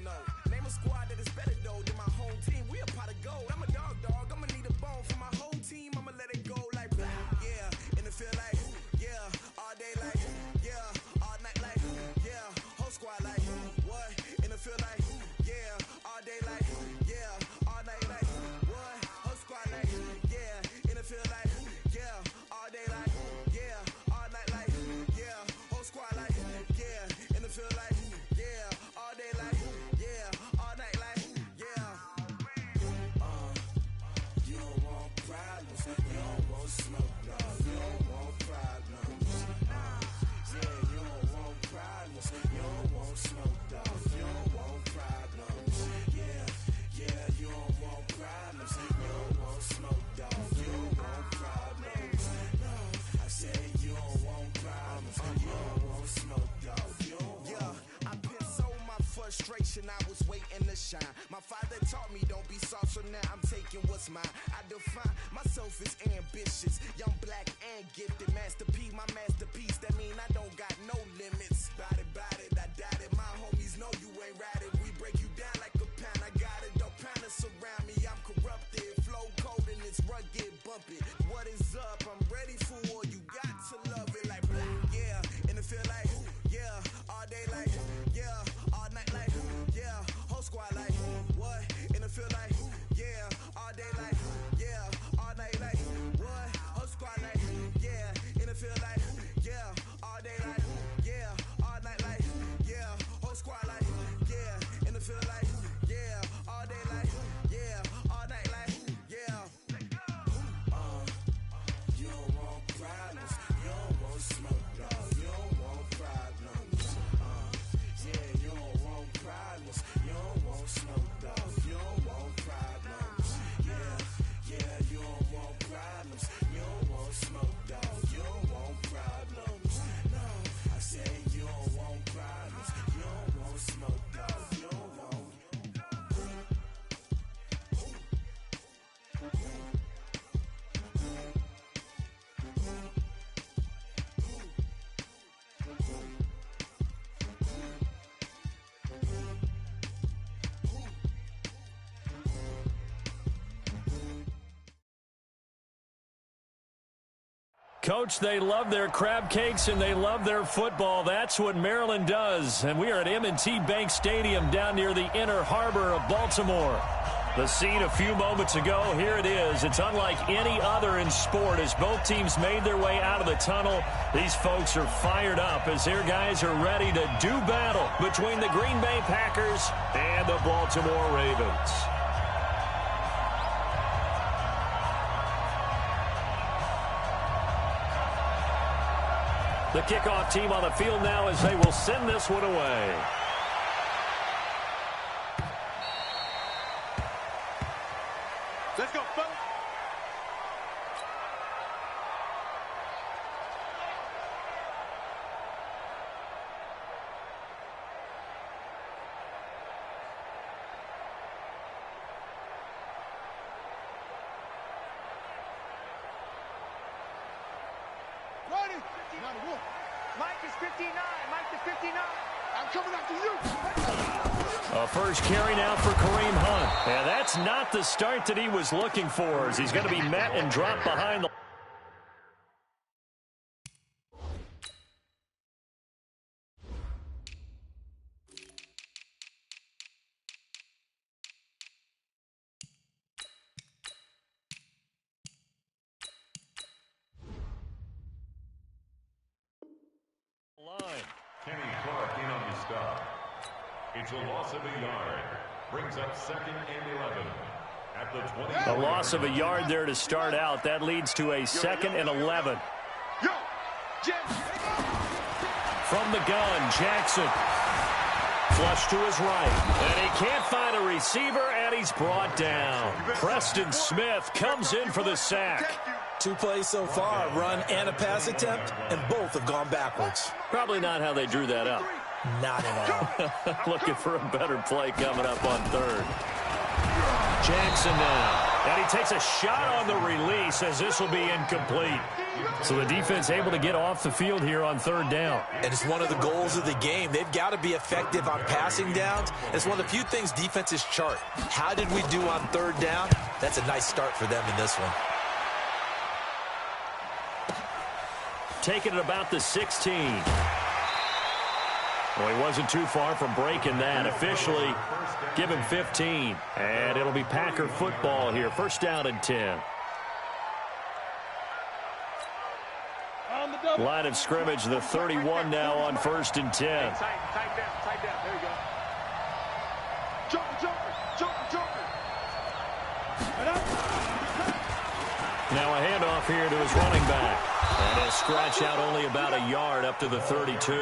note. Name a squad that is better though than my home team. We a pot of gold. I'm a dog. I'ma need a bone for my whole team. I'ma let it go like yeah. In the field like yeah. All day like yeah. All night like yeah. Whole squad like what? In the field like yeah. All day like yeah. All night like what? Whole squad like yeah. In the field like yeah. All day like yeah. All night like yeah. Whole squad like yeah. In the field like yeah. All day like yeah. All night like yeah. You don't want problems. You don't want smoke, no. You don't want problems. Yeah, you don't want problems. You don't want smoke, dog. You don't want problems. Yeah, you don't want problems. You don't want smoke, dog. You don't want problems. No, I said you don't want problems. You don't want smoke, dog. You don't want. Yeah, I pissed so my frustration. I was waiting to shine. My father taught me don't be soft, so now I'm taking what's mine. I define myself as ambitious, young, black, and gifted. Master P, my masterpiece. That mean I don't got no limits. Bout it, I doubt it. My homies know you ain't ratted. We break you down like a pound. I got it, don't pound us around me. I'm corrupted, flow cold and it's rugged, bumpy. What is up? I'm ready for war. You got to love it like yeah. In the field like yeah. All day like yeah. All night like yeah. Whole squad like what? In the field like yeah. All day like yeah. All night like what? Whole squad like yeah. In the field like yeah. All day like yeah. All night like yeah. Whole squad like yeah. In the field like yeah. All day like yeah. All night like yeah. You don't want problems. You don't want smoke, dog. You don't want problems. Yeah, you don't want problems. You don't want smoke, dog. You don't want problems. Yeah, you don't want problems. You don't want smoke, dog. You don't want problems. No, I said you don't want problems. You don't want smoke, dog. You don't want. Coach, they love their crab cakes and they love their football. That's what Maryland does. And we are at M&T Bank Stadium down near the Inner Harbor of Baltimore. The scene a few moments ago, here it is. It's unlike any other in sport as both teams made their way out of the tunnel. These folks are fired up as their guys are ready to do battle between the Green Bay Packers and the Baltimore Ravens. The kickoff team on the field now as they will send this one away. Let's go, folks. Mike is 59. Mike is 59. I'm coming after you. A first carry now for Kareem Hunt. And that's not the start that he was looking for as he's going to be met and dropped behind the line. Kenny Clark in on the stop. It's a loss of a yard. Brings up 2nd and 11. At the 20. A loss of a yard there to start out. That leads to a 2nd and 11. From the gun, Jackson. Flush to his right. And he can't find a receiver, and he's brought down. Preston Smith comes in for the sack. 2 plays so far, a run and a pass attempt, and both have gone backwards. Probably not how they drew that up. Not at all. Looking for a better play coming up on 3rd. Jackson now. And he takes a shot on the release as this will be incomplete. So the defense able to get off the field here on third down. And it's one of the goals of the game. They've got to be effective on passing downs. It's one of the few things defenses chart. How did we do on third down? That's a nice start for them in this one. Taking it about the 16. Well, he wasn't too far from breaking that. Officially, give him 15. And it'll be Packer football here. First down and 10. Line of scrimmage, the 31 now on first and 10. Tight down. There you go. Jumper. Now a handoff here to his running back. And he'll scratch out only about a yard up to the 32.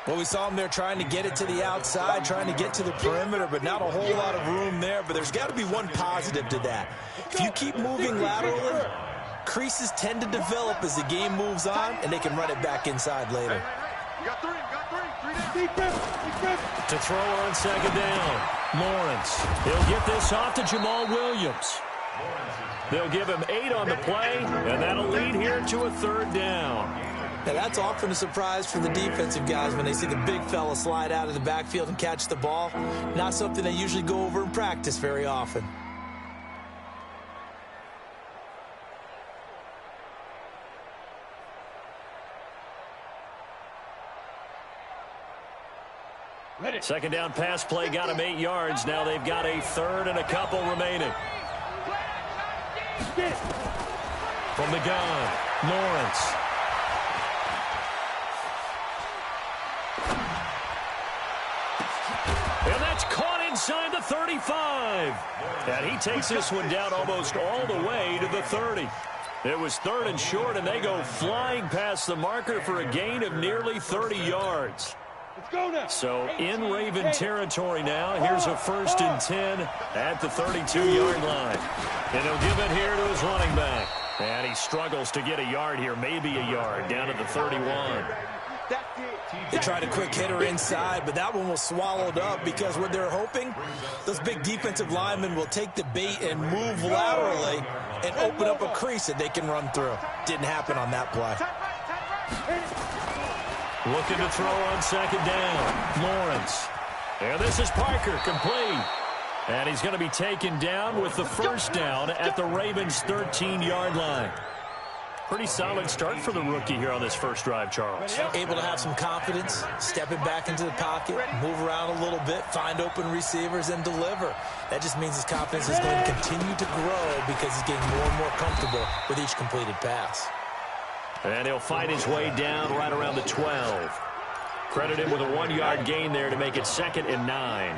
Well, we saw him there trying to get it to the outside, trying to get to the perimeter, but not a whole lot of room there. But there's got to be one positive to that. If you keep moving laterally, creases tend to develop as the game moves on, and they can run it back inside later. You got three down. To throw on second down, Lawrence. He'll get this off to Jamal Williams. They'll give him 8 on the play, and that'll lead here to a third down. Now, that's often a surprise for the defensive guys when they see the big fella slide out of the backfield and catch the ball. Not something they usually go over in practice very often. Second down pass play got him 8 yards. Now they've got a third and a couple remaining. From the gun, Lawrence. And that's caught inside the 35. And he takes this one down almost all the way to the 30. It was third and short, and they go flying past the marker for a gain of nearly 30 yards. So in Raven territory now. Here's a first and 10 at the 32-yard line. And he'll give it here to his running back. And he struggles to get a yard here, maybe a yard, down at the 31. They tried a quick hitter inside, but that one was swallowed up because what they're hoping, those big defensive linemen will take the bait and move laterally and open up a crease that they can run through. Didn't happen on that play. Looking to throw on second down, Lawrence. And this is Parker, complete. And he's going to be taken down with the first down at the Ravens' 13-yard line. Pretty solid start for the rookie here on this first drive, Charles. Able to have some confidence, stepping back into the pocket, move around a little bit, find open receivers, and deliver. That just means his confidence is going to continue to grow because he's getting more and more comfortable with each completed pass. And he'll fight his way down right around the 12. Credit him with a 1-yard gain there to make it 2nd and 9.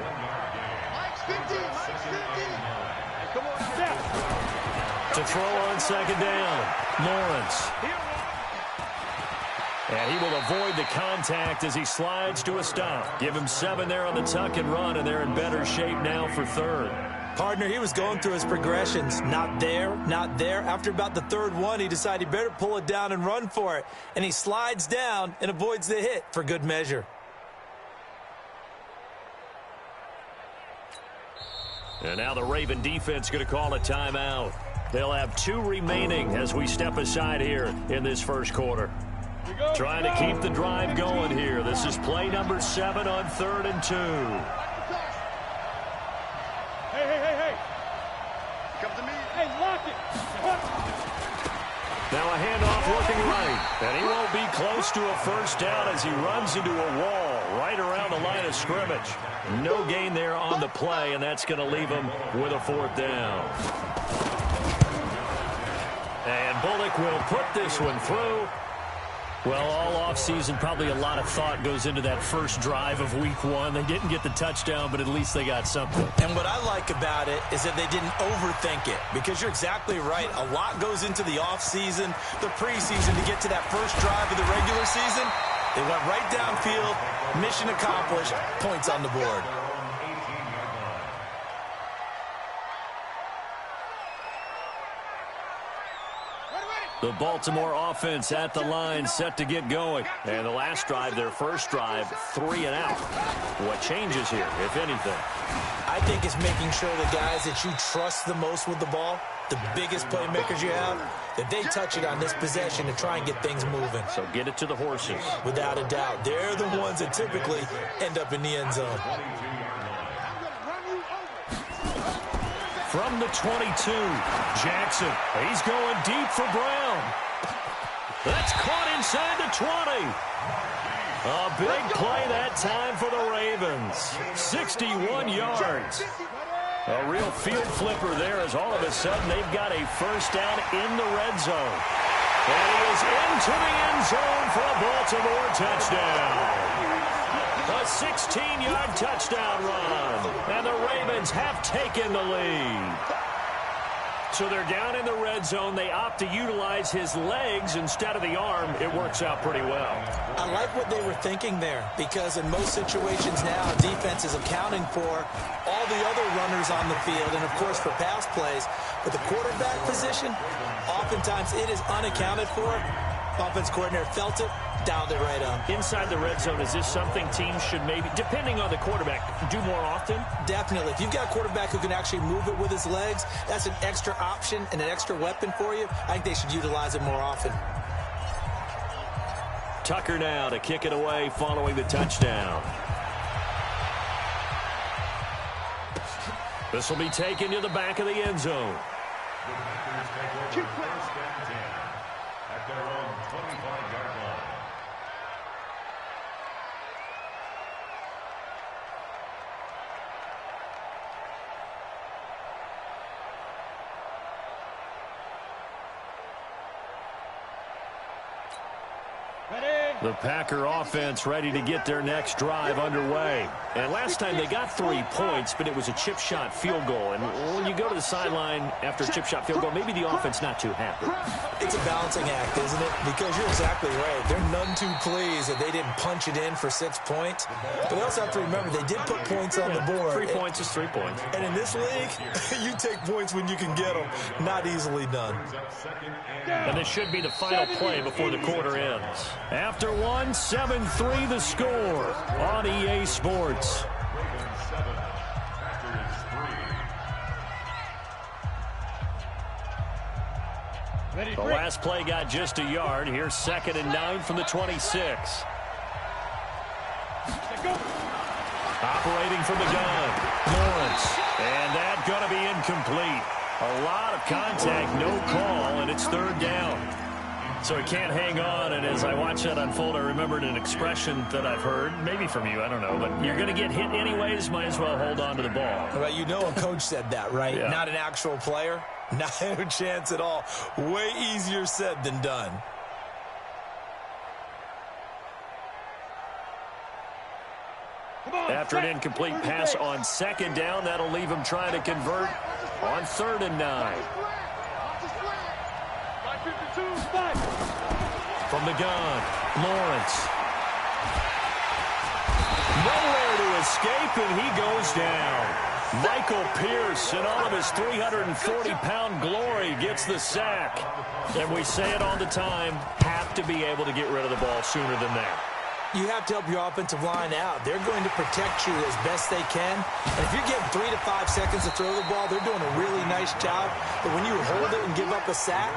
To throw on second down, Lawrence. And he will avoid the contact as he slides to a stop. Give him 7 there on the tuck and run, and they're in better shape now for third. Partner, he was going through his progressions. Not there, not there. After about the third one, he decided he better pull it down and run for it. And he slides down and avoids the hit for good measure. And now the Raven defense going to call a timeout. They'll have 2 remaining as we step aside here in this first quarter. Trying to keep the drive going here. This is play number 7 on 3rd and 2. Hey. Come to me. Hey, lock it. Now a handoff looking right. And he won't be close to a first down as he runs into a wall right around the line of scrimmage. No gain there on the play, and that's going to leave him with a 4th down. And Bullock will put this one through. Well, all offseason, probably a lot of thought goes into that first drive of week 1. They didn't get the touchdown, but at least they got something. And what I like about it is that they didn't overthink it, because you're exactly right. A lot goes into the offseason, the preseason to get to that first drive of the regular season. They went right downfield, mission accomplished, points on the board. The Baltimore offense at the line, set to get going. And the last drive, their first drive, 3 and out. What changes here, if anything? I think it's making sure the guys that you trust the most with the ball, the biggest playmakers you have, that they touch it on this possession to try and get things moving. So get it to the horses. Without a doubt. They're the ones that typically end up in the end zone. From the 22, Jackson. He's going deep for Brown. That's caught inside the 20. A big play that time for the Ravens. 61 yards. A real field flipper there as all of a sudden they've got a first down in the red zone. And he is into the end zone for a Baltimore touchdown. A 16-yard touchdown run. And the Ravens have taken the lead. So they're down in the red zone. They opt to utilize his legs instead of the arm. It works out pretty well. I like what they were thinking there, because in most situations now, defense is accounting for all the other runners on the field and, of course, for pass plays. But the quarterback position, oftentimes it is unaccounted for. Offense coordinator felt it, dialed it right up. Inside the red zone, is this something teams should maybe, depending on the quarterback, do more often? Definitely. If you've got a quarterback who can actually move it with his legs, that's an extra option and an extra weapon for you. I think they should utilize it more often. Tucker now to kick it away following the touchdown. This will be taken to the back of the end zone. At their own 25-yard line. The Packer offense ready to get their next drive underway. And last time they got 3 points, but it was a chip shot field goal. And when you go to the sideline after a chip shot field goal, maybe the offense not too happy. It's a balancing act, isn't it? Because you're exactly right. They're none too pleased that they didn't punch it in for 6 points. But they also have to remember they did put points on the board. 3 points is 3 points. And in this league, you take points when you can get them. Not easily done. And this should be the final play before the quarter ends. After 1, 7-3 the score on EA Sports. The last play got just a yard. Here's 2nd and 9 from the 26. Operating from the gun, Lawrence. And that's going to be incomplete. A lot of contact, no call, and it's 3rd down. So he can't hang on, and as I watch that unfold, I remembered an expression that I've heard, maybe from you, I don't know, but you're going to get hit anyways, might as well hold on to the ball. Well, you know a coach said that, right? Yeah. Not an actual player. Not a chance at all. Way easier said than done. After an incomplete pass on 2nd down, that'll leave him trying to convert on 3rd and 9. From the gun, Lawrence. Nowhere to escape, and he goes down. Michael Pierce, in all of his 340-pound glory, gets the sack. And we say it all the time, have to be able to get rid of the ball sooner than that. You have to help your offensive line out. They're going to protect you as best they can. And if you're getting 3 to 5 seconds to throw the ball, they're doing a really nice job. But when you hold it and give up a sack,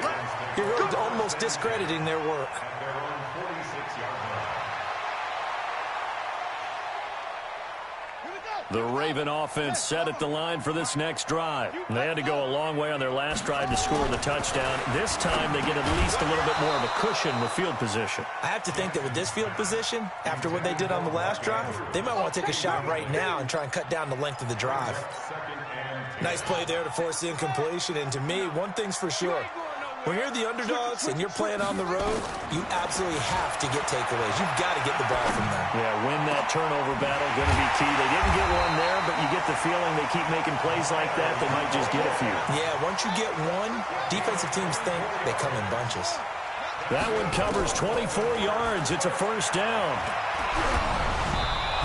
you're really almost discrediting their work. The Raven offense set at the line for this next drive. They had to go a long way on their last drive to score the touchdown. This time they get at least a little bit more of a cushion with field position. I have to think that with this field position, after what they did on the last drive, they might want to take a shot right now and try and cut down the length of the drive. Nice play there to force the incompletion. And to me, one thing's for sure. When you're the underdogs and you're playing on the road, you absolutely have to get takeaways. You've got to get the ball from them. Yeah, win that turnover battle, going to be key. They didn't get one there, but you get the feeling they keep making plays like that, they might just get a few. Yeah, once you get one, defensive teams think they come in bunches. That one covers 24 yards. It's a 1st down.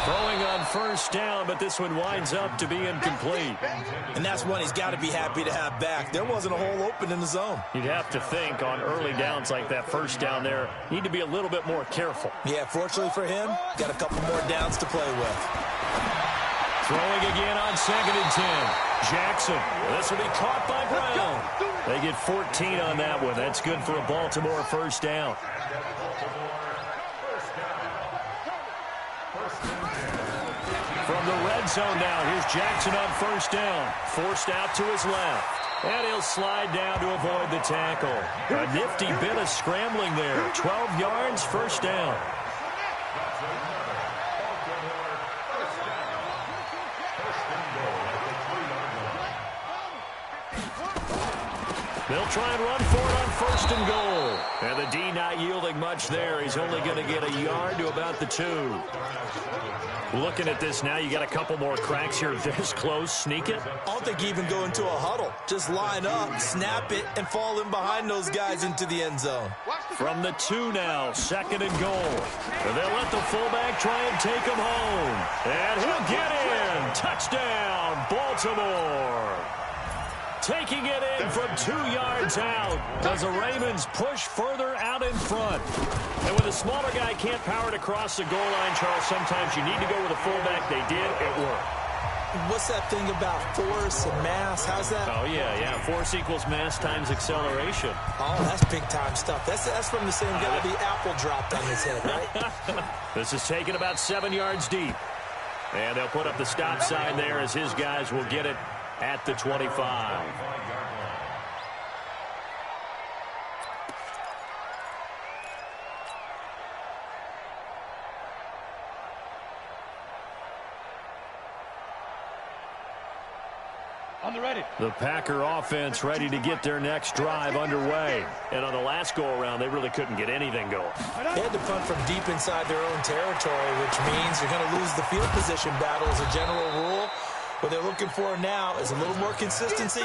Throwing on first down, but this one winds up to be incomplete. And that's one he's got to be happy to have back. There wasn't a hole open in the zone. You'd have to think on early downs like that first down there, need to be a little bit more careful. Yeah, fortunately for him, got a couple more downs to play with. Throwing again on 2nd and 10. Jackson. This will be caught by Brown. They get 14 on that one. That's good for a Baltimore first down. From the red zone now, here's Jackson on first down. Forced out to his left. And he'll slide down to avoid the tackle. A nifty bit of scrambling there. 12 yards, first down. They'll try and run for it on 1st and goal. And the D not yielding much there. He's only going to get a yard to about the 2. Looking at this now, you got a couple more cracks here. This close, sneak it. I don't think you even go into a huddle. Just line up, snap it, and fall in behind those guys into the end zone. From the 2 now, 2nd and goal. And they'll let the fullback try and take him home. And he'll get in. Touchdown, Baltimore. Taking it in from 2 yards out as the Ravens push further out in front. And when the smaller guy can't power it across the goal line, Charles, sometimes you need to go with a fullback. They did. It worked. What's that thing about force and mass? How's that? Oh, yeah. Force equals mass times acceleration. Oh, that's big-time stuff. That's from the same guy the apple dropped on his head, right? This is taken about 7 yards deep. And they'll put up the stop sign there as his guys will get it at the 25. On the ready. The Packer offense ready to get their next drive underway. And on the last go-around, they really couldn't get anything going. They had to punt from deep inside their own territory, which means you're going to lose the field position battle as a general rule. What they're looking for now is a little more consistency,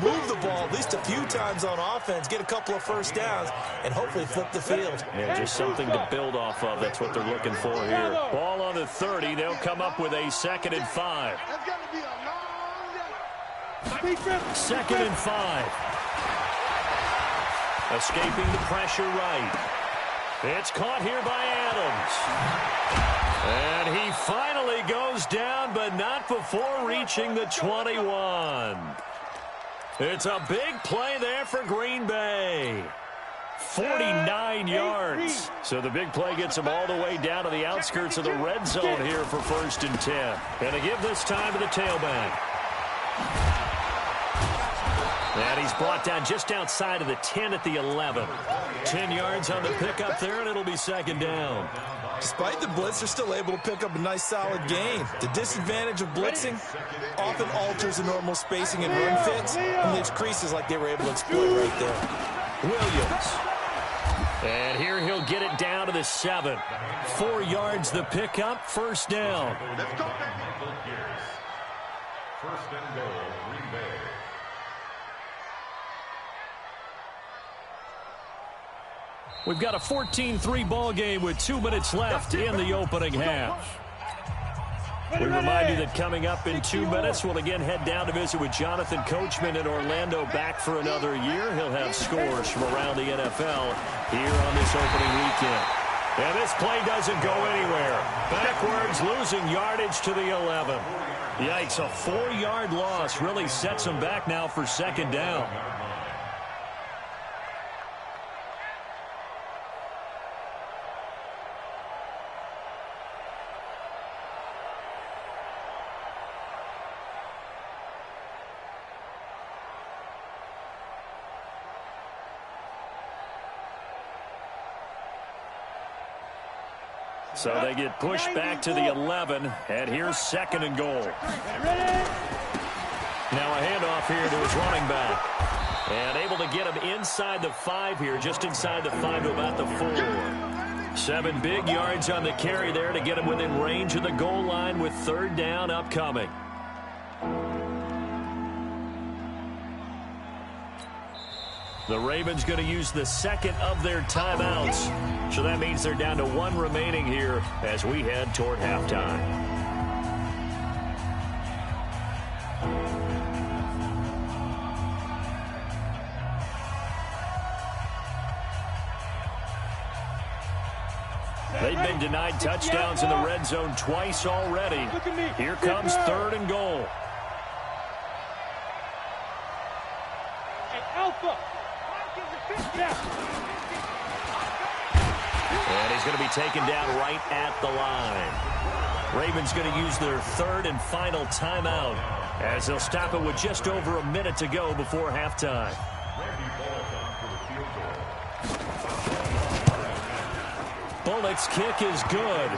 move the ball at least a few times on offense, get a couple of first downs, and hopefully flip the field. Yeah, just something to build off of. That's what they're looking for here. Ball on the 30. They'll come up with a 2nd and 5. That's going to be a long day. 2nd and 5. Escaping the pressure right. It's caught here by Adams. And he finally goes down, but not before reaching the 21. It's a big play there for Green Bay. 49 yards. So the big play gets him all the way down to the outskirts of the red zone here for 1st and 10. And to give this time to the tailback. And he's brought down just outside of the 10 at the 11. 10 yards on the pickup there, and it'll be 2nd down. Despite the blitz, they're still able to pick up a nice solid gain. The disadvantage of blitzing often alters the normal spacing and run fits and leaves creases like they were able to exploit right there. Williams. And here he'll get it down to the 7. 4 yards the pickup, 1st down. Let's go. 1st and goal, Green Bay. We've got a 14-3 ball game with 2 minutes left in the opening half. We remind you that coming up in 2 minutes, we'll again head down to visit with Jonathan Coachman in Orlando, back for another year. He'll have scores from around the NFL here on this opening weekend. And this play doesn't go anywhere. Backwards, losing yardage to the 11. Yikes, a 4-yard loss really sets them back now for 2nd down. So they get pushed back to the 11, and here's 2nd and goal. Now a handoff here to his running back. And able to get him inside the 5 here, just inside the 5 to about the 4. 7 big yards on the carry there to get him within range of the goal line with 3rd down upcoming. The Ravens going to use the 2nd of their timeouts. So that means they're down to 1 remaining here as we head toward halftime. denied touchdowns in the red zone twice already. Here comes 3rd and goal. And he's going to be taken down right at the line. Ravens going to use their 3rd and final timeout as they'll stop it with just over a minute to go before halftime. Bullock's kick is good.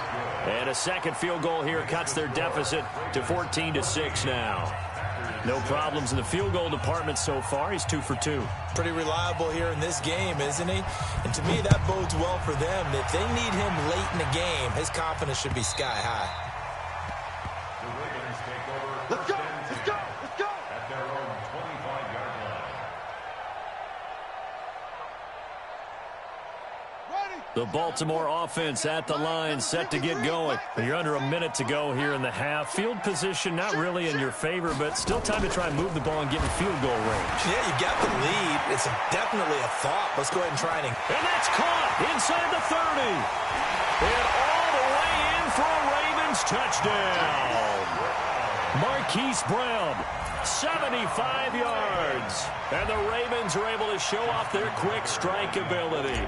And a second field goal here cuts their deficit to 14-6 now. No problems in the field goal department so far. He's 2 for 2. Pretty reliable here in this game, isn't he? And to me, that bodes well for them. If they need him late in the game, his confidence should be sky high. The Ravens take over. Let's go! Let's go! Let's go! At their own 25-yard line. The Baltimore offense at the line, set to get going. You're under a minute to go here in the half. Field position not really in your favor, but still time to try and move the ball and get in field goal range. Yeah, you got the lead. It's definitely a thought. Let's go ahead and try it. And that's caught inside the 30. And all the way in for a Ravens touchdown. Marquise Brown, 75 yards. And the Ravens are able to show off their quick strike ability.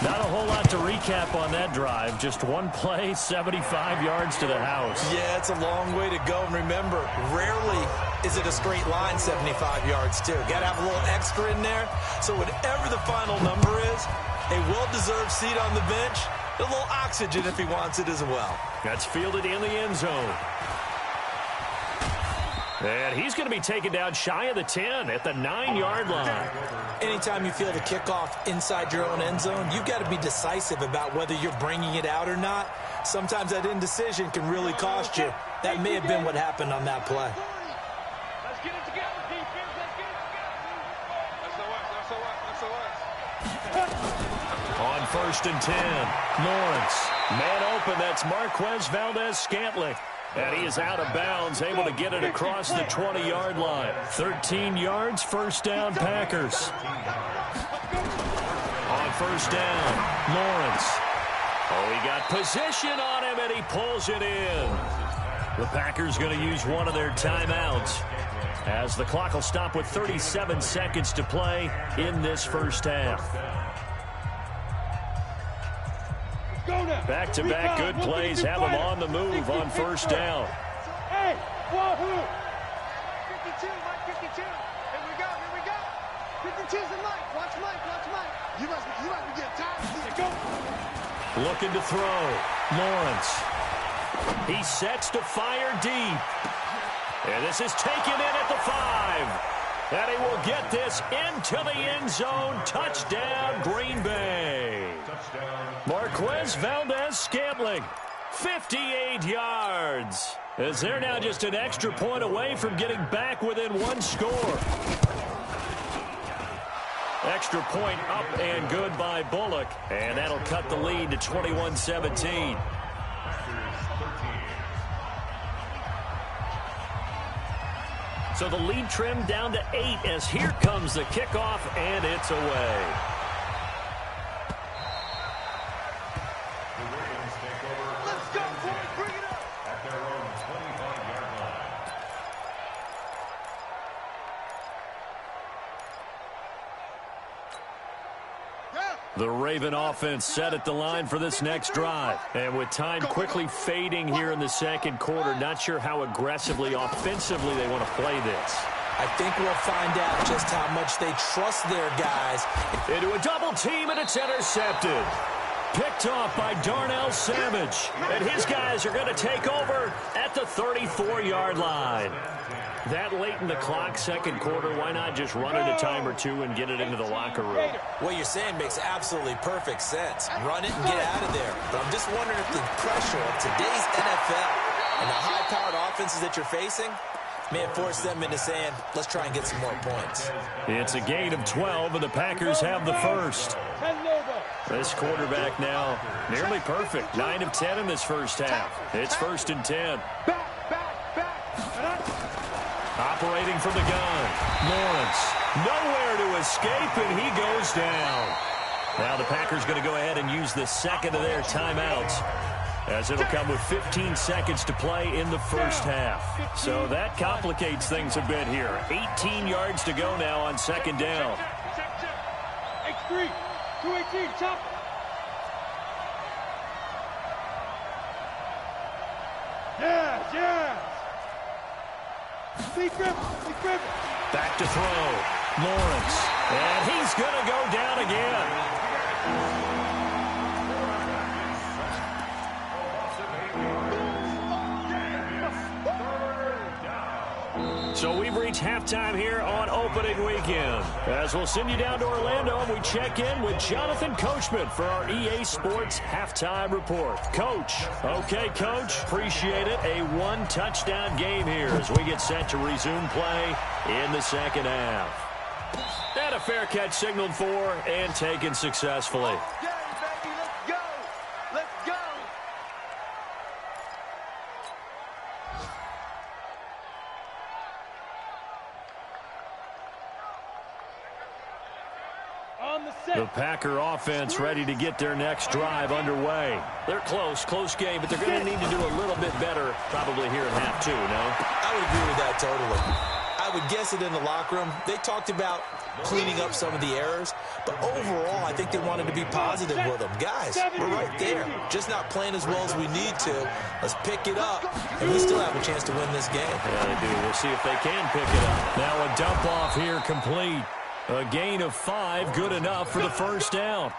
Not a whole lot to recap on that drive. Just one play, 75 yards to the house. Yeah, it's a long way to go. And remember, rarely is it a straight line 75 yards, too. Got to have a little extra in there. So whatever the final number is, a well-deserved seat on the bench, a little oxygen if he wants it as well. That's fielded in the end zone. And he's going to be taken down shy of the 10 at the 9-yard line. Anytime you feel the kickoff inside your own end zone, you've got to be decisive about whether you're bringing it out or not. Sometimes that indecision can really cost you. That may have been what happened on that play. Let's get it together, defense. Let's get it together. On 1st and 10, Lawrence. Man open, that's Marquez Valdez-Scantling. And he is out of bounds, able to get it across the 20-yard line. 13 yards, first down, Packers. On 1st down, Lawrence. Oh, he got position on him, and he pulls it in. The Packers going to use one of their timeouts as the clock will stop with 37 seconds to play in this first half. Back-to-back good plays have them on the move on 1st down. Hey, wahoo! 52, Mike, 52. Here we go, here we go. 52's the Mike. Watch Mike, watch Mike. You must be getting tired. Go. Looking to throw. Lawrence. He sets to fire deep. And this is taken in at the 5. And he will get this into the end zone. Touchdown, Green Bay. Marquez Valdez-Scantling, 58 yards. As they're now just an extra point away from getting back within one score. Extra point up and good by Bullock. And that'll cut the lead to 21-17. So the lead trimmed down to 8 as here comes the kickoff, and it's away. The Raven offense set at the line for this next drive. And with time quickly fading here in the second quarter, not sure how aggressively, offensively they want to play this. I think we'll find out just how much they trust their guys. Into a double team, and it's intercepted. Picked off by Darnell Savage. And his guys are going to take over at the 34-yard line. That late in the clock, second quarter, why not just run it a time or two and get it into the locker room? What you're saying makes absolutely perfect sense. Run it and get out of there. But I'm just wondering if the pressure of today's NFL and the high-powered offenses that you're facing may have forced them into saying, let's try and get some more points. It's a gain of 12, and the Packers have the first. This quarterback now nearly perfect. 9 of 10 in this first half. It's 1st and 10. Operating from the gun. Lawrence, nowhere to escape, and he goes down. Now the Packers going to go ahead and use the second of their timeouts, as it'll come with 15 seconds to play in the first half. So that complicates things a bit here. 18 yards to go now on second down. X3, 218, chop. Yes. Big grip. Back to throw. Lawrence. And he's going to go down again. So we've reached halftime here on opening weekend. As we'll send you down to Orlando, and we check in with Jonathan Coachman for our EA Sports Halftime Report. Coach. Okay, Coach. Appreciate it. A one-touchdown game here as we get set to resume play in the second half. And a fair catch signaled for and taken successfully. The Packer offense ready to get their next drive underway. They're close game, but they're going to need to do a little bit better probably here in half two, no? I would agree with that totally. I would guess it in the locker room. They talked about cleaning up some of the errors, but overall, I think they wanted to be positive with them. Guys, we're right there. Just not playing as well as we need to. Let's pick it up, and we still have a chance to win this game. Yeah, they do. We'll see if they can pick it up. Now a dump off here complete. A gain of 5, good enough for the first down.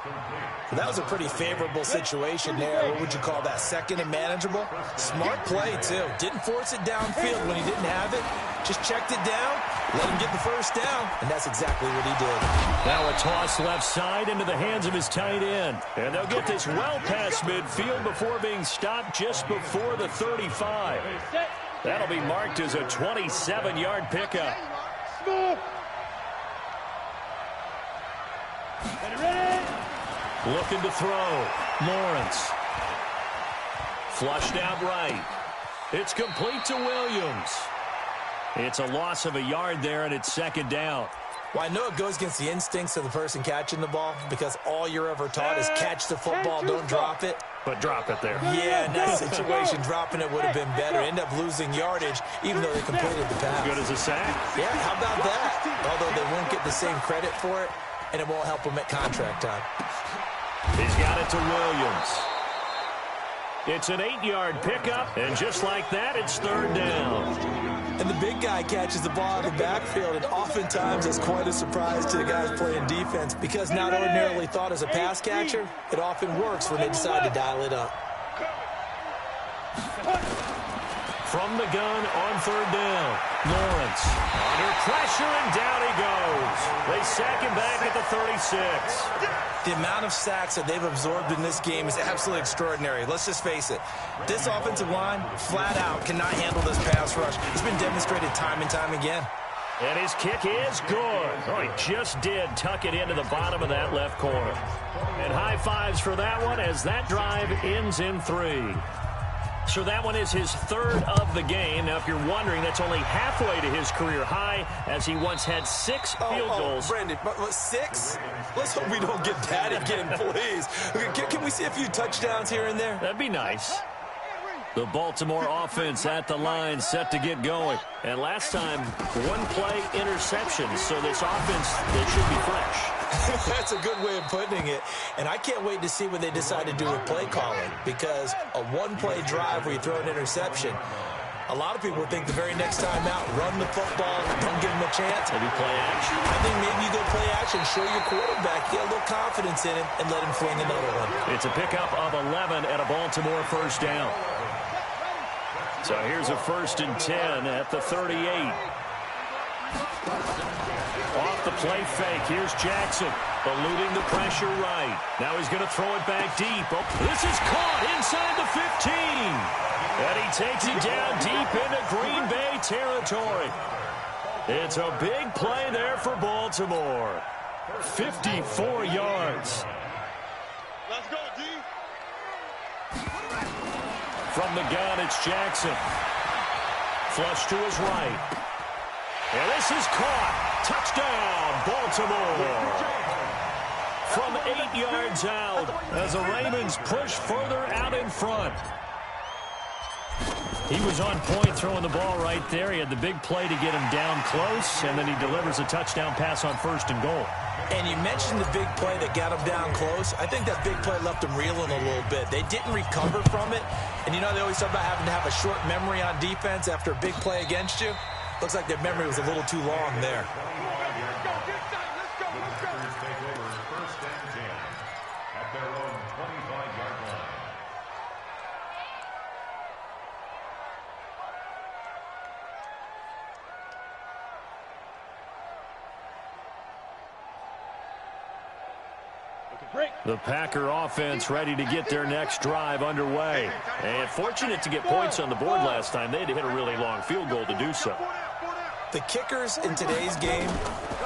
Well, that was a pretty favorable situation there. What would you call that? Second and manageable? Smart play, too. Didn't force it downfield when he didn't have it. Just checked it down, let him get the first down, and that's exactly what he did. Now a toss left side into the hands of his tight end. And they'll get this well past midfield before being stopped just before the 35. That'll be marked as a 27-yard pickup. Looking to throw. Lawrence. Flushed out right. It's complete to Williams. It's a loss of a yard there, and it's second down. Well, I know it goes against the instincts of the person catching the ball because all you're ever taught is catch the football, don't drop it. But drop it there. Yeah, in that situation, dropping it would have been better. End up losing yardage, even though they completed the pass. Good as a sack. Yeah, how about that? Although they won't get the same credit for it, and it won't help them at contract time. He's got it to Williams. It's an 8-yard pickup, and just like that, it's third down. And the big guy catches the ball out of the backfield, and oftentimes it's quite a surprise to the guys playing defense because not ordinarily thought as a pass catcher, it often works when they decide to dial it up. From the gun on third down, Lawrence under pressure, and down he goes. They sack him back at the 36. The amount of sacks that they've absorbed in this game is absolutely extraordinary. Let's just face it. This offensive line, flat out, cannot handle this pass rush. It's been demonstrated time and time again. And his kick is good. Oh, he just did tuck it into the bottom of that left corner. And high fives for that one as that drive ends in 3. So that one is his third of the game. Now, if you're wondering, that's only halfway to his career high, as he once had 6 field goals. Brandon, but 6? Let's hope we don't get that again, please. Can we see a few touchdowns here and there? That'd be nice. The Baltimore offense at the line, set to get going. And last time, 1-play interception. So this offense, they should be fresh. That's a good way of putting it. And I can't wait to see what they decide to do with play calling, because a 1-play drive where you throw an interception, a lot of people think the very next time out, run the football, don't give him a chance. Maybe play action. I think maybe you go play action, show your quarterback, get a little confidence in him, and let him fling another one. It's a pickup of 11 at a Baltimore first down. So here's a 1st and 10 at the 38. Off the play fake, here's Jackson, eluding the pressure right. Now he's going to throw it back deep. Oh, this is caught inside the 15. And he takes it down deep into Green Bay territory. It's a big play there for Baltimore. 54 yards. Let's go, D. From the gun, it's Jackson. Flush to his right. And this is caught. Touchdown, Baltimore. from 8 yards out as the Ravens push further out in front. He was on point throwing the ball right there. He had the big play to get him down close, and then he delivers a touchdown pass on 1st and goal. And you mentioned the big play that got him down close. I think that big play left him reeling a little bit. They didn't recover from it. And you know, they always talk about having to have a short memory on defense after a big play against you. Looks like their memory was a little too long there. The Packer offense ready to get their next drive underway. And fortunate to get points on the board last time. They had to hit a really long field goal to do so. The kickers in today's game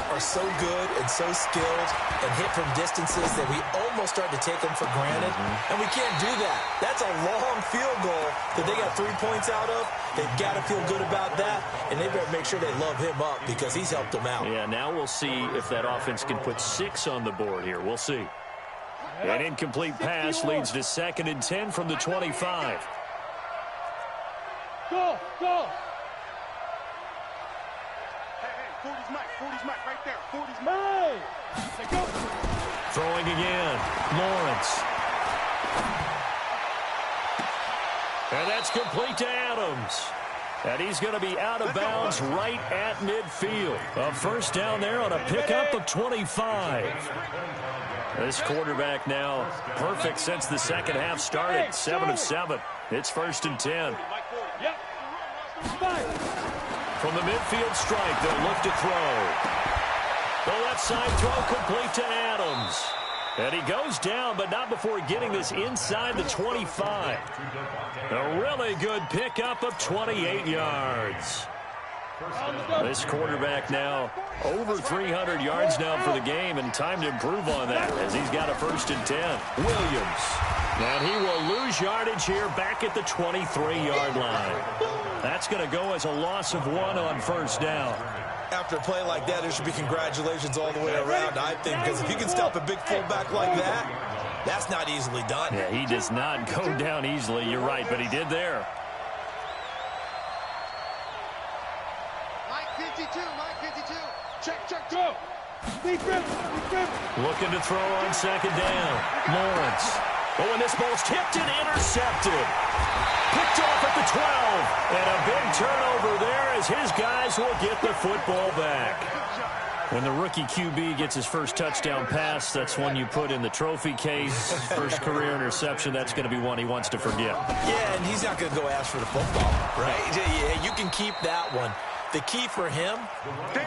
are so good and so skilled and hit from distances that we almost start to take them for granted. And we can't do that. That's a long field goal that they got 3 points out of. They've got to feel good about that, and they better make sure they love him up because he's helped them out. Yeah, now we'll see if that offense can put 6 on the board here. We'll see. An incomplete pass leads to 2nd and 10 from the 25. Go! Hey, 40's Mike right there. 40's Mike. Hey, go. Throwing again, Lawrence. And that's complete to Adams. And he's going to be out of bounds right at midfield. A 1st down there on a pickup of 25. This quarterback now perfect since the second half started. 7 of 7. It's 1st and 10. From the midfield strike, they'll look to throw. The left side throw complete to Adams. And he goes down, but not before getting this inside the 25. A really good pickup of 28 yards. This quarterback now over 300 yards now for the game, and time to improve on that as he's got a 1st and 10. Williams. And he will lose yardage here back at the 23-yard line. That's going to go as a loss of 1 on 1st down. After a play like that, there should be congratulations all the way around, I think, because if you can stop a big fullback like that, that's not easily done. Yeah, he does not go down easily. You're right, but he did there. Mike 52. Check, go. Defense. Looking to throw on 2nd down. Lawrence. Oh, and this ball's tipped and intercepted. Picked off at the 12. And a big turnover there as his guys will get the football back. When the rookie QB gets his first touchdown pass, that's one you put in the trophy case. First career interception, that's going to be one he wants to forget. Yeah, and he's not going to go ask for the football, right? Yeah, you can keep that one. The key for him,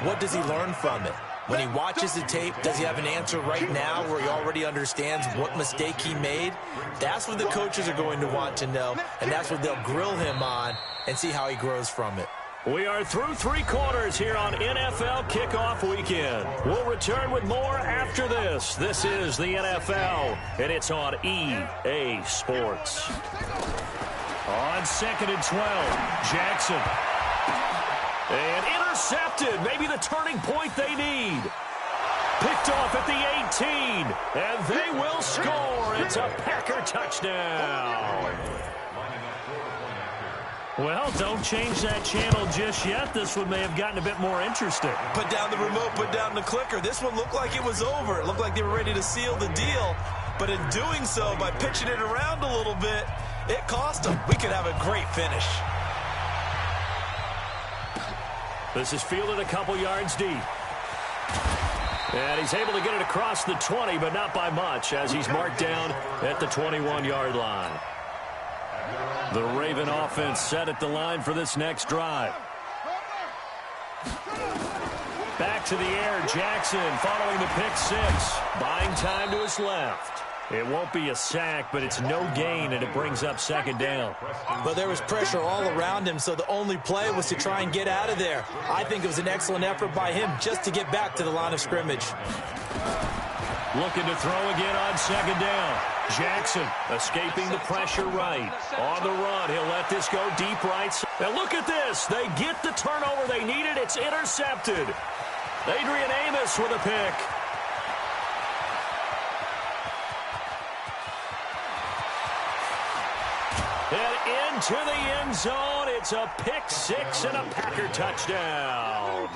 what does he learn from it? When he watches the tape, does he have an answer right now where he already understands what mistake he made? That's what the coaches are going to want to know, and that's what they'll grill him on and see how he grows from it. We are through 3 quarters here on NFL Kickoff Weekend. We'll return with more after this. This is the NFL, and it's on EA Sports. On 2nd and 12, Jackson. And intercepted, maybe the turning point they need. Picked off at the 18, and they will score. It's a Packer touchdown. Well, don't change that channel just yet. This one may have gotten a bit more interesting. Put down the remote, put down the clicker. This one looked like it was over. It looked like they were ready to seal the deal. But in doing so, by pitching it around a little bit, it cost them. We could have a great finish. This is fielded a couple yards deep. And he's able to get it across the 20, but not by much, as he's marked down at the 21-yard line. The Raven offense set at the line for this next drive. Back to the air, Jackson following the pick 6. Buying time to his left. It won't be a sack, but it's no gain, and it brings up 2nd down. But there was pressure all around him, so the only play was to try and get out of there. I think it was an excellent effort by him just to get back to the line of scrimmage. Looking to throw again on 2nd down. Jackson escaping the pressure right. On the run, he'll let this go deep right. And look at this. They get the turnover they needed. It's intercepted. Adrian Amos with a pick. into the end zone. It's a pick six and a Packer touchdown.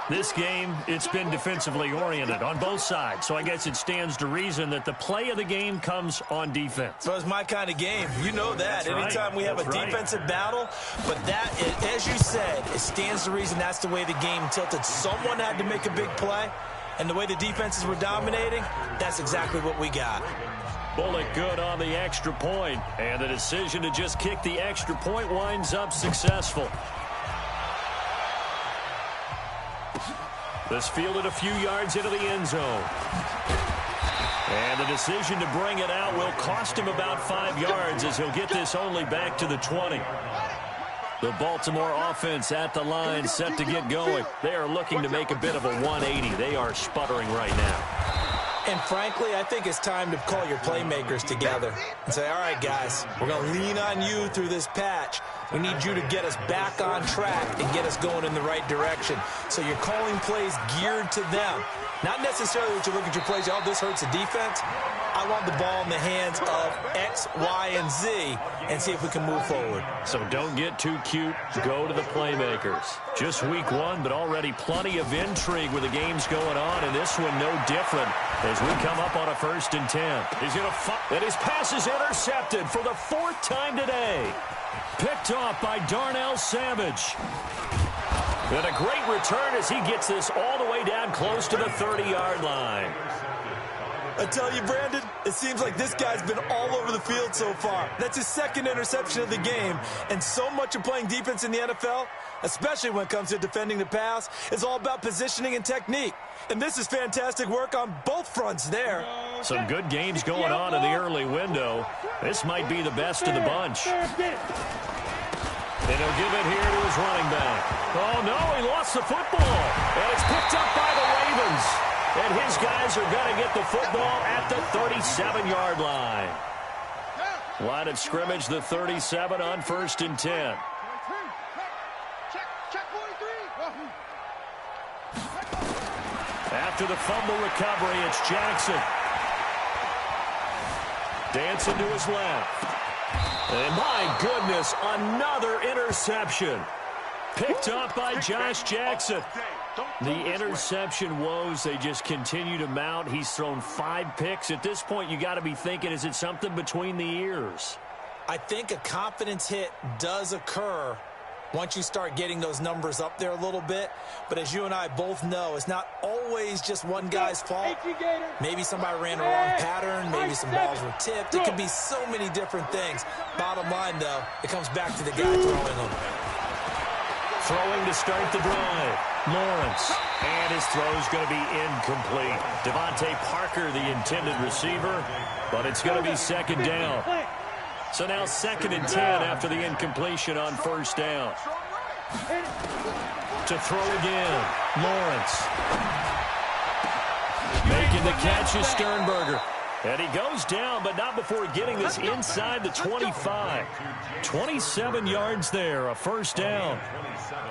This game, it's been defensively oriented on both sides, so I guess it stands to reason that the play of the game comes on defense. So it's my kind of game. You know that. That's Anytime we have a defensive battle, but that, as you said, it stands to reason that's the way the game tilted. Someone had to make a big play, and the way the defenses were dominating, that's exactly what we got. Bullock good on the extra point, and the decision to just kick the extra point winds up successful. This fielded a few yards into the end zone. And the decision to bring it out will cost him about 5 yards as he'll get this only back to the 20. The Baltimore offense at the line set to get going. They are looking to make a bit of a 180. They are sputtering right now. And frankly, I think it's time to call your playmakers together and say, all right, guys, we're going to lean on you through this patch. We need you to get us back on track and get us going in the right direction. So you're calling plays geared to them. Not necessarily that you look at your plays, oh, this hurts the defense. I want the ball in the hands of X, Y, and Z and see if we can move forward. So don't get too cute. Go to the playmakers. Just week one, but already plenty of intrigue with the games going on, and this one no different as we come up on a 1st and 10. He's going to fight, and his pass is intercepted for the 4th time today. Picked off by Darnell Savage. And a great return as he gets this all the way down close to the 30-yard line. I tell you, Brandon, it seems like this guy's been all over the field so far. That's his 2nd interception of the game. And so much of playing defense in the NFL, especially when it comes to defending the pass, is all about positioning and technique. And this is fantastic work on both fronts there. Some good games going on in the early window. This might be the best of the bunch. And he'll give it here to his running back. Oh, no, he lost the football. And it's picked up by the Ravens. And his guys are going to get the football at the 37-yard line. Line of scrimmage, the 37 on 1st and 10. After the fumble recovery, it's Jackson. Dancing to his left. And my goodness, another interception. Picked up by Josh Jackson. The interception woes, they just continue to mount. He's thrown 5 picks. At this point, you got to be thinking, is it something between the ears? I think a confidence hit does occur once you start getting those numbers up there a little bit. But as you and I both know, it's not always just one guy's fault. Maybe somebody ran a wrong pattern. Maybe some balls were tipped. It could be so many different things. Bottom line, though, it comes back to the guy throwing them. Throwing to start the drive. Lawrence. And his throw's going to be incomplete. Devontae Parker, the intended receiver, but it's going to be 2nd down. So now 2nd and 10 after the incompletion on 1st down. To throw again. Lawrence. Making the catch is Sternberger. And he goes down, but not before getting this inside the 25. 27 yards there, a 1st down.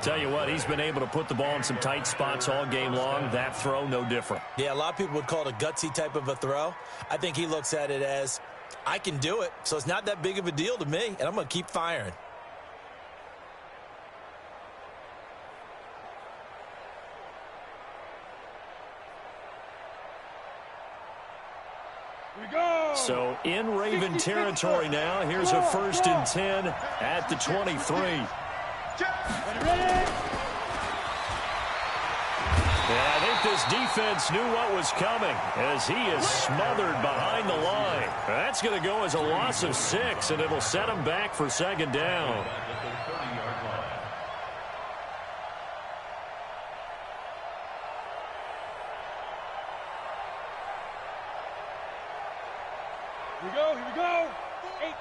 Tell you what, he's been able to put the ball in some tight spots all game long. That throw, no different. Yeah, a lot of people would call it a gutsy type of a throw. I think he looks at it as, I can do it, so it's not that big of a deal to me, and I'm going to keep firing. So in Raven territory now. Here's a 1st and 10 at the 23. And I think this defense knew what was coming as he is smothered behind the line. That's going to go as a loss of 6, and it'll set him back for 2nd down. Here we go. 18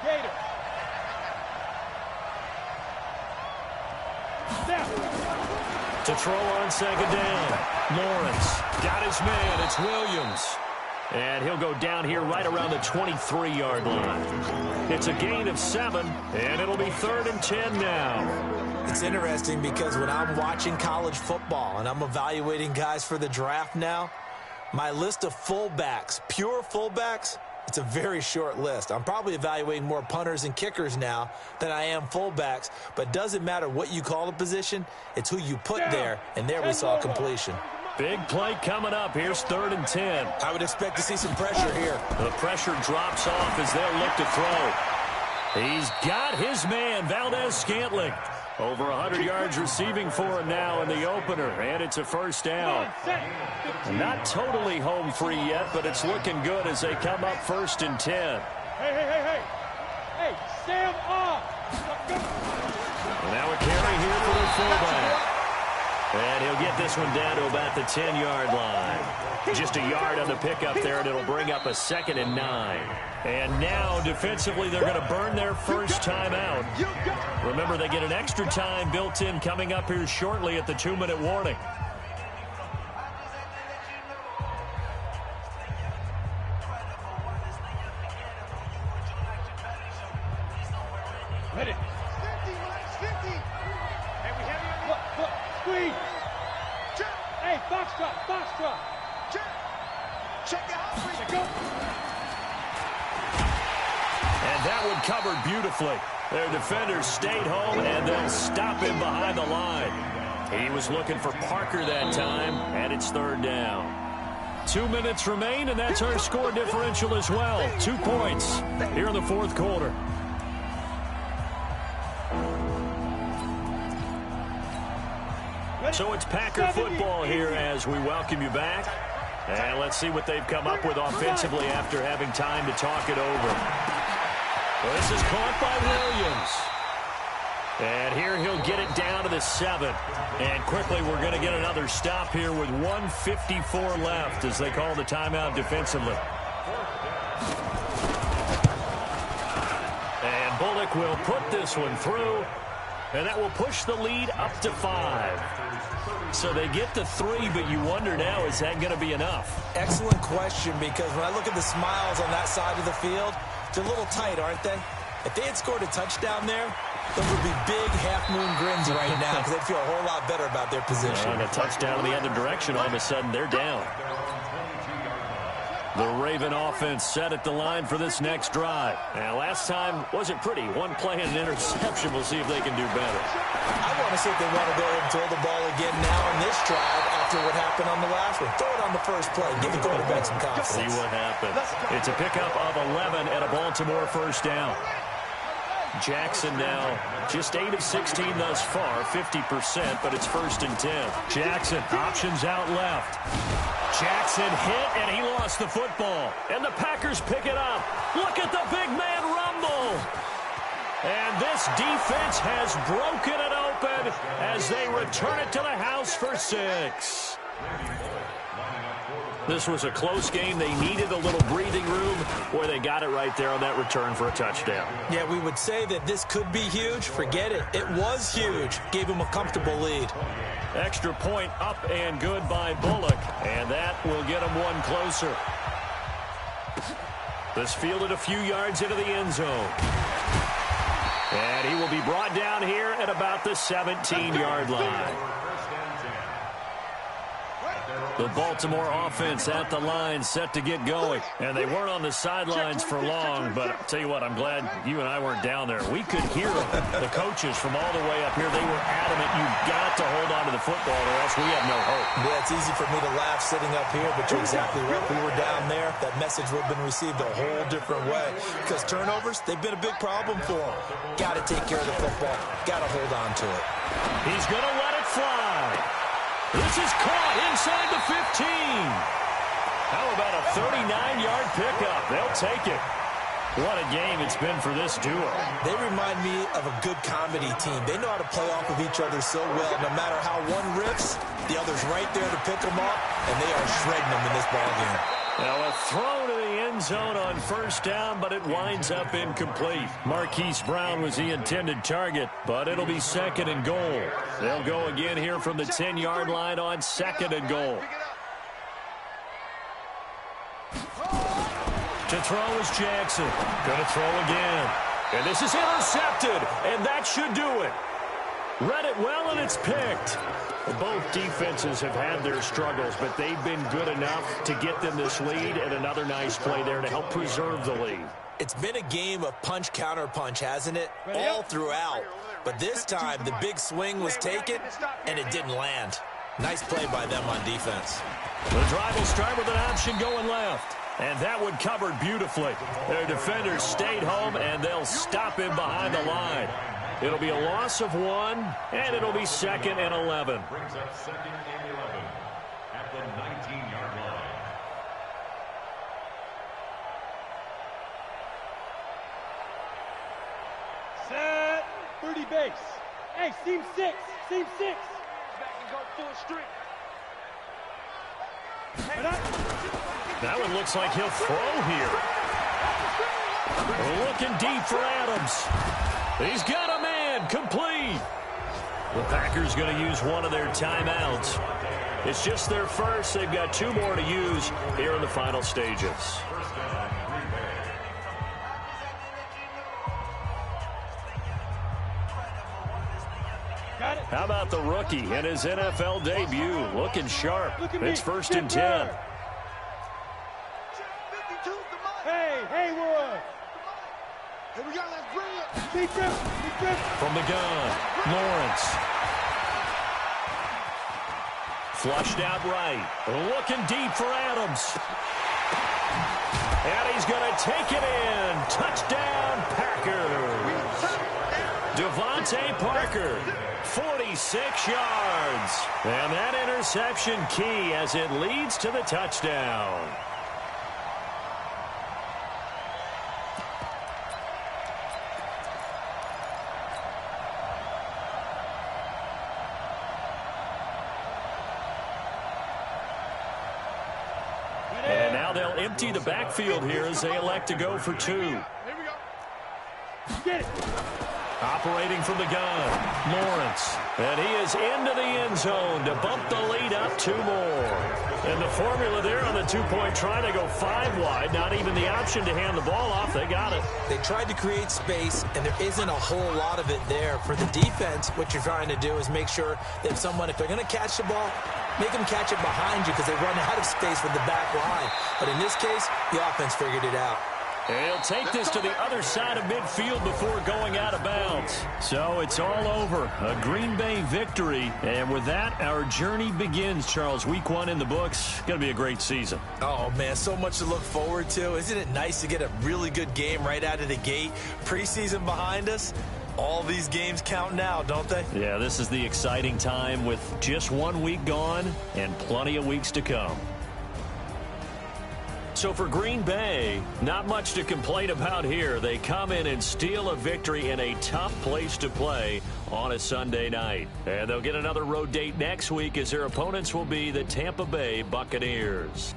Gator. To throw on 2nd down. Lawrence got his man. It's Williams. And he'll go down here right around the 23-yard line. It's a gain of 7, and it'll be 3rd and 10 now. It's interesting because when I'm watching college football and I'm evaluating guys for the draft now, my list of fullbacks, pure fullbacks, It's a very short list. I'm probably evaluating more punters and kickers now than I am fullbacks, but it doesn't matter what you call the position. It's who you put there, and there we saw completion. Big play coming up. Here's 3rd and 10. I would expect to see some pressure here. The pressure drops off as they'll look to throw. He's got his man, Valdez-Scantling. Over 100 yards receiving for him now in the opener, and it's a 1st down. Not totally home free yet, but it's looking good as they come up 1st and 10. Hey, stand up! And now a carry here for the fullback. And he'll get this one down to about the 10-yard line. Just a yard on the pickup there, and it'll bring up a 2nd and 9. And now, defensively, they're going to burn their first time out. Remember, they get an extra time built in coming up here shortly at the 2-minute warning. Hit it. 50. Hey, we have you. Look, squeeze. Hey, foxtrot. Check it out. Go. And that one covered beautifully. Their defenders stayed home, and they'll stop him behind the line. He was looking for Parker that time, and it's 3rd down. 2 minutes remain, and that's our score differential as well. 2 points here in the 4th quarter. So it's Packer football here as we welcome you back. And let's see what they've come up with offensively after having time to talk it over. Well, this is caught by Williams. And here he'll get it down to the 7. And quickly we're going to get another stop here with 1:54 left as they call the timeout defensively. And Bullock will put this one through. And that will push the lead up to 5. So they get to 3, but you wonder now, is that going to be enough? Excellent question, because when I look at the smiles on that side of the field, they're a little tight, aren't they? If they had scored a touchdown there, those would be big half-moon grins right now because they'd feel a whole lot better about their position. And a touchdown in the other direction, all of a sudden they're down. The Raven offense set at the line for this next drive. Now, last time wasn't pretty. One play and an interception. We'll see if they can do better. I want to see if they want to go ahead and throw the ball again now in this drive after what happened on the last one. Throw it on the first play. Give the quarterback some confidence. See what happens. It's a pickup of 11 at a Baltimore 1st down. Jackson now just 8 of 16 thus far, 50%, but it's 1st and 10. Jackson, options out left. Jackson hit, and he lost the football. And the Packers pick it up. Look at the big man rumble. And this defense has broken it open as they return it to the house for 6. This was a close game. They needed a little breathing room. Boy, they got it right there on that return for a touchdown. Yeah, we would say that this could be huge. Forget it. It was huge. Gave him a comfortable lead. Extra point up and good by Bullock. And that will get him one closer. This fielded a few yards into the end zone. And he will be brought down here at about the 17-yard line. The Baltimore offense at the line, set to get going. And they weren't on the sidelines for long, but I'll tell you what, I'm glad you and I weren't down there. We could hear them. The coaches from all the way up here, they were adamant, you've got to hold on to the football or else we have no hope. Yeah, it's easy for me to laugh sitting up here, but you're exactly right. We were down there. That message would have been received a whole different way. Because turnovers, they've been a big problem for them. Got to take care of the football. Got to hold on to it. He's going to let it fly. This is caught inside the 15. How about a 39-yard pickup? They'll take it. What a game it's been for this duo. They remind me of a good comedy team. They know how to play off of each other so well. No matter how one rips, the other's right there to pick them up, and they are shredding them in this ballgame. Now a throw to the end zone on 1st down, but it winds up incomplete. Marquise Brown was the intended target, but it'll be 2nd and goal. They'll go again here from the 10-yard line on 2nd and goal. To throw is Jackson. Going to throw again. And this is intercepted, and that should do it. Read it well, and it's picked. Both defenses have had their struggles, but they've been good enough to get them this lead, and another nice play there to help preserve the lead. It's been a game of punch, counter punch, hasn't it? All throughout. But this time, the big swing was taken, and it didn't land. Nice play by them on defense. The drive will start with an option going left. And that one covered beautifully. Their defenders stayed home, and they'll stop him behind the line. It'll be a loss of 1, and it'll be 2nd and 11. Brings up 2nd and 11 at the 19-yard line. Set. 30 base. Hey, seam 6. Seam 6. Back and go full strength. That one looks like he'll throw here. Looking deep for Adams. He's got a man, complete. The Packers going to use one of their timeouts. It's just their first. They've got 2 more to use here in the final stages. How about the rookie in his NFL debut? Looking sharp. It's 1st and 10. Hey, we're here we go, let's bring it. Keep it. From the gun, Lawrence. Flushed out right. Looking deep for Adams. And he's going to take it in. Touchdown, Packers. Devontae Parker, 46 yards. And that interception key as it leads to the touchdown. And now they'll empty the backfield here as they elect to go for 2. Here we go. Get it. Operating from the gun, Lawrence. And he is into the end zone to bump the lead up 2 more. And the formula there on the 2-point try to go 5 wide. Not even the option to hand the ball off. They got it. They tried to create space, and there isn't a whole lot of it there. For the defense, what you're trying to do is make sure that if they're going to catch the ball, make them catch it behind you because they run out of space with the back line. But in this case, the offense figured it out. And he'll take this to the other side of midfield before going out of bounds. So it's all over. A Green Bay victory. And with that, our journey begins, Charles. Week 1 in the books. Going to be a great season. Oh, man, so much to look forward to. Isn't it nice to get a really good game right out of the gate? Preseason behind us. All these games count now, don't they? Yeah, this is the exciting time with just 1 week gone and plenty of weeks to come. So for Green Bay, not much to complain about here. They come in and steal a victory in a tough place to play on a Sunday night. And they'll get another road date next week as their opponents will be the Tampa Bay Buccaneers.